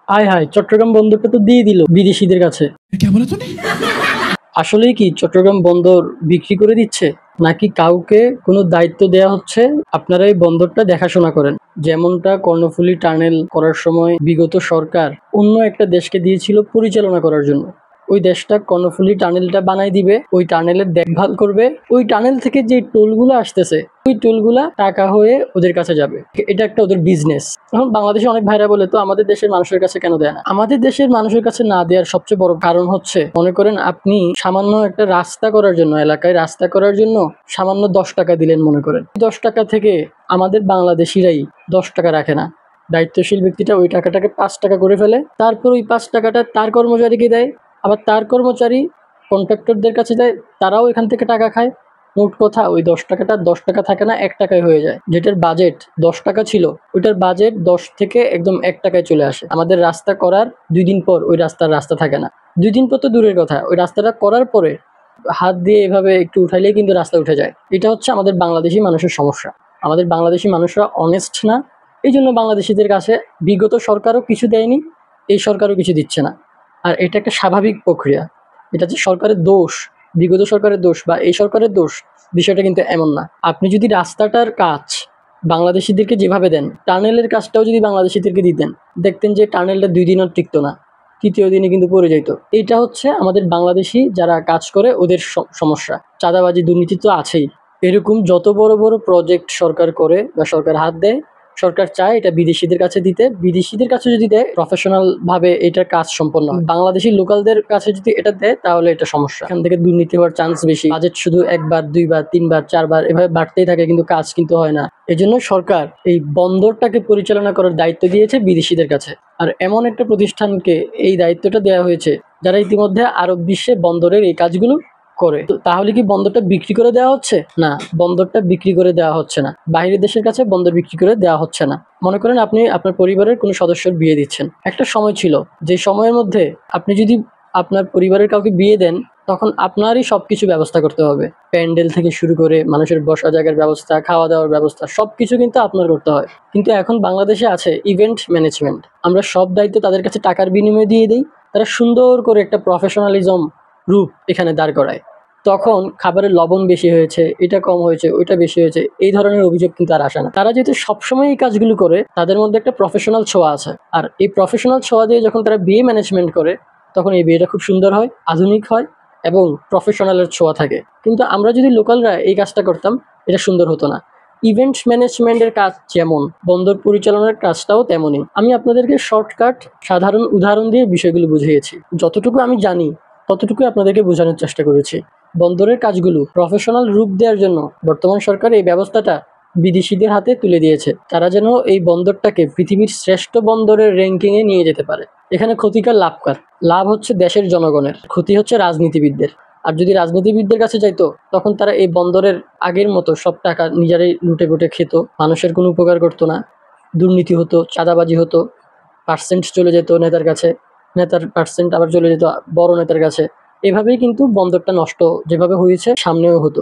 হায় হায়, চট্টগ্রাম বন্দরটা তো দিয়ে দিল বিদেশিদের কাছে। क्या बोला तूने? আসলেই কি চট্টগ্রাম বন্দর বিক্রি করে দিচ্ছে, নাকি কাউকে কোনো দায়িত্ব দেয়া হচ্ছে আপনারা এই বন্দরটা দেখাশোনা করেন? যেমনটা কর্ণফুলী টানেল করার সময় বিগত সরকার অন্য একটা দেশকে দিয়েছিল পরিচালনা করার জন্য। ওই দেশটা কর্ণফুলী টানেলটা বানাই দিবে, ওই টানেলের দেখভাল করবে, ওই টানেল থেকে যে টোলগুলো আসতেছে ওই টোলগুলা টাকা হয়ে ওদের কাছে যাবে। এটা একটা ওদের বিজনেস। এখন বাংলাদেশে অনেক ভাইরা বলে, তো আমাদের দেশের মানুষের কাছে কেন দেয় না? আমাদের দেশের মানুষের কাছে না দেওয়ার সবচেয়ে বড় কারণ হচ্ছে, মনে করেন আপনি সামান্য একটা রাস্তা করার জন্য, এলাকায় রাস্তা করার জন্য সামান্য 10 টাকা দিলেন, মনে করেন 10 টাকা থেকে আমাদের বাংলাদেশিরাই 10 টাকা রাখে না। দায়িত্বশীল ব্যক্তিটা ওই টাকাটাকে 5 টাকা করে ফেলে, তারপর ওই 5 টাকাটা তার কর্মচারীকে দেয়, আবার তার কর্মচারী কন্ট্রাক্টরদের কাছে দেয়, তারাও এখান থেকে টাকা খায়। মোট কথা ওই 10 টাকাটা 10 টাকা থাকে না, 1 টাকায় হয়ে যায়। যেটার বাজেট 10 টাকা ছিল, ওইটার বাজেট 10 থেকে একদম 1 টাকায় চলে আসে। আমাদের রাস্তা করার 2 দিন পর ওই রাস্তা থাকে না। 2 দিন পর তো দূরের কথা, ওই রাস্তাটা করার পরে হাত দিয়ে এভাবে একটু উঠাইলেই কিন্তু রাস্তা উঠে যায়। এটা হচ্ছে আমাদের বাংলাদেশি মানুষের সমস্যা। আমাদের বাংলাদেশি মানুষরা অনেস্ট না, এই জন্য বাংলাদেশিদের কাছে বিগত সরকারও কিছু দেয়নি, এই সরকারও কিছু দিচ্ছে না। আর এটা একটা স্বাভাবিক প্রক্রিয়া। এটা যে সরকারের দোষ, বিগত সরকারের দোষ বা এই সরকারের দোষ, বিষয়টা কিন্তু এমন না। আপনি যদি রাস্তাটার কাজ বাংলাদেশিদেরকে যেভাবে দেন, টানেলের কাজটাও যদি বাংলাদেশিদেরকে দিতেন, দেখতেন যে টানেলটা 2 দিনও টিকতো না, তৃতীয় দিনে কিন্তু পড়ে যেত। এইটা হচ্ছে আমাদের বাংলাদেশি যারা কাজ করে ওদের সমস্যা। চাঁদাবাজি, দুর্নীতি তো আছেই। এরকম যত বড় বড় প্রজেক্ট সরকার করে বা সরকার হাত দেয়, সরকার চায় এটা বিদেশিদের কাছে দিতে। বিদেশিদের কাছে যদি দেয়, প্রফেশনাল ভাবে এটার কাজ সম্পন্ন হয়। বাংলাদেশি লোকালদের কাছে যদি এটা দেয়, তাহলে এটা সমস্যা। এখান থেকে দুর্নীতি হওয়ার চান্স বেশি। বাজেট শুধু 1 বার 2 বার 3 বার 4 বার এভাবে বাড়তেই থাকে, কিন্তু কাজ কিন্তু হয় না। এজন্য সরকার এই বন্দরটাকে পরিচালনা করার দায়িত্ব দিয়েছে বিদেশিদের কাছে। আর এমন একটা প্রতিষ্ঠানকে এই দায়িত্বটা দেওয়া হয়েছে যারা ইতিমধ্যে আরব বিশ্বে বন্দরের এই কাজগুলো করে। তো তাহলে কি বন্দরটা বিক্রি করে দেওয়া হচ্ছে? না, বন্দরটা বিক্রি করে দেওয়া হচ্ছে না। বাইরের দেশের কাছে বন্দর বিক্রি করে দেওয়া হচ্ছে না। মনে করেন আপনি আপনার পরিবারের কোনো সদস্যের বিয়ে দিচ্ছেন। একটা সময় ছিল যে সময়ের মধ্যে আপনি যদি আপনার পরিবারের কাউকে বিয়ে দেন, তখন আপনারই সবকিছু ব্যবস্থা করতে হবে। প্যান্ডেল থেকে শুরু করে মানুষের বসা জায়গার ব্যবস্থা, খাওয়া দাওয়ার ব্যবস্থা, সবকিছু কিন্তু আপনার করতে হয়। কিন্তু এখন বাংলাদেশে আছে ইভেন্ট ম্যানেজমেন্ট। আমরা সব দায়িত্ব তাদের কাছে টাকার বিনিময়ে দিয়ে দিই। তারা সুন্দর করে একটা প্রফেশনালিজম রূপ এখানে দাঁড় করায়। তখন খাবারের লবণ বেশি হয়েছে, এটা কম হয়েছে, ওইটা বেশি হয়েছে, এই ধরনের অভিযোগ কিন্তু আর আসে না। তারা যেহেতু সবসময় এই কাজগুলো করে, তাদের মধ্যে একটা প্রফেশনাল ছোঁয়া আছে। আর এই প্রফেশনাল ছোঁয়া দিয়ে যখন তারা বিয়ে ম্যানেজমেন্ট করে, তখন এই বিয়েটা খুব সুন্দর হয়, আধুনিক হয় এবং প্রফেশনালের ছোঁয়া থাকে। কিন্তু আমরা যদি লোকালরা এই কাজটা করতাম, এটা সুন্দর হতো না। ইভেন্ট ম্যানেজমেন্টের কাজ যেমন, বন্দর পরিচালনার কাজটাও তেমনই। আমি আপনাদেরকে শর্টকাট সাধারণ উদাহরণ দিয়ে বিষয়গুলো বুঝিয়েছি। যতটুকু আমি জানি ততটুকুই আপনাদেরকে বোঝানোর চেষ্টা করেছি। বন্দরের কাজগুলো প্রফেশনাল রূপ দেওয়ার জন্য বর্তমান সরকার এই ব্যবস্থাটা বিদেশিদের হাতে তুলে দিয়েছে। তারা যেন এই বন্দরটাকে পৃথিবীর শ্রেষ্ঠ বন্দরের র্যাঙ্কিংয়ে নিয়ে যেতে পারে। এখানে ক্ষতিকার লাভকার। লাভ হচ্ছে দেশের জনগণের, ক্ষতি হচ্ছে রাজনীতিবিদদের। আর যদি রাজনীতিবিদদের কাছে যাইতো, তখন তারা এই বন্দরের আগের মতো সব টাকা নিজেরাই লুটে পুটে খেত, মানুষের কোনো উপকার করতো না, দুর্নীতি হতো, চাঁদাবাজি হতো, পার্সেন্ট চলে যেত নেতার কাছে, নেতার পার্সেন্ট আবার চলে যেত বড় নেতার কাছে। এভাবেই কিন্তু বন্দরটা নষ্ট যেভাবে হয়েছে সামনেও হতো।